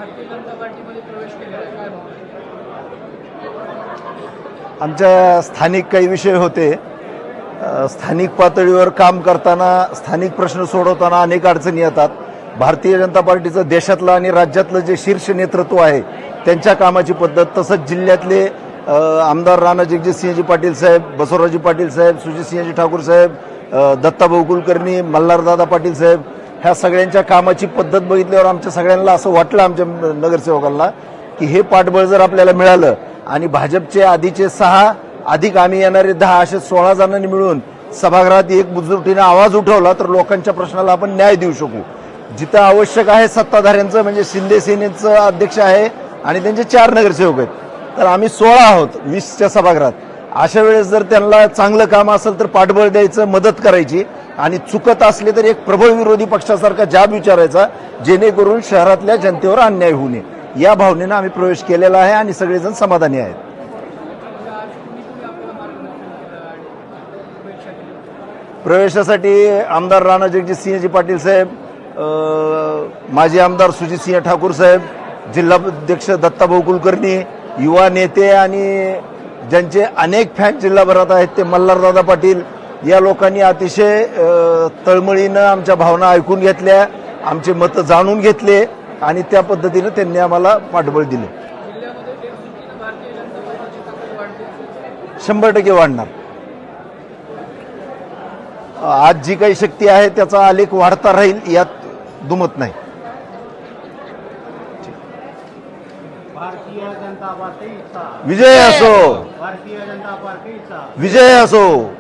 भारतीय जनता पार्टीमध्ये प्रवेश केलेला आहे, काय भावना? आमच्या स्थानिक काही विषय होते. स्थानिक पातळीवर काम करताना, स्थानिक प्रश्न सोडवताना अनेक अडचणी येतात. भारतीय जनता पार्टीचं देशातलं आणि राज्यातलं जे शीर्ष नेतृत्व आहे त्यांच्या कामाची पद्धत, तसंच जिल्ह्यातले आमदार राणा जगजितसिंहजी पाटील साहेब, बसवराजी पाटील साहेब, सुजितसिंहजी ठाकूर साहेब, दत्ताभाऊ कुलकर्णी, मल्हारदादा पाटील साहेब, ह्या सगळ्यांच्या कामाची पद्धत बघितल्यावर आमच्या सगळ्यांना असं वाटलं, आमच्या नगरसेवकांना, की हे पाठबळ जर आपल्याला मिळालं आणि भाजपचे आधीचे 6 अधिक आम्ही येणारे 10 असे 16 जणांनी मिळून सभागृहात एक बुजरुटीने आवाज उठवला तर लोकांच्या प्रश्नाला आपण न्याय देऊ शकू. जिथं आवश्यक आहे सत्ताधाऱ्यांचं, म्हणजे शिंदे सेनेचं अध्यक्ष आहे आणि त्यांचे 4 नगरसेवक आहेत, तर आम्ही 16 आहोत 20च्या सभागृहात. अशा वेळेस जर त्यांना चांगलं काम असेल तर पाठबळ द्यायचं, मदत करायची, आणि चुकत असले तर एक प्रबळ विरोधी पक्षासारखा जाब विचारायचा, जेणेकरून शहरातल्या जनतेवर अन्याय होऊ नये. या भावनेनं आम्ही प्रवेश केलेला आहे आणि सगळेजण समाधानी आहेत. प्रवेशासाठी आमदार राणा जगजितसिंहजी पाटील साहेब, माजी आमदार सुजितसिंह ठाकूर साहेब, जिल्हाध्यक्ष दत्ताभाऊ कुलकर्णी, युवा नेते आणि ज्यांचे अनेक फॅन जिल्हाभरात आहेत ते मल्हारदादा पाटील, या लोकांनी अतिशय तळमळीनं आमच्या भावना ऐकून घेतल्या, आमचे मतं जाणून घेतले आणि त्या पद्धतीनं त्यांनी आम्हाला पाठबळ दिले. 100% वाढणार. आज जी काही शक्ती आहे त्याचा आलेख वाढता राहील, यात दुमत नाही. भारतीय जनता पार्टीचा विजय असो, भारतीय जनता पार्टीचा विजय असो.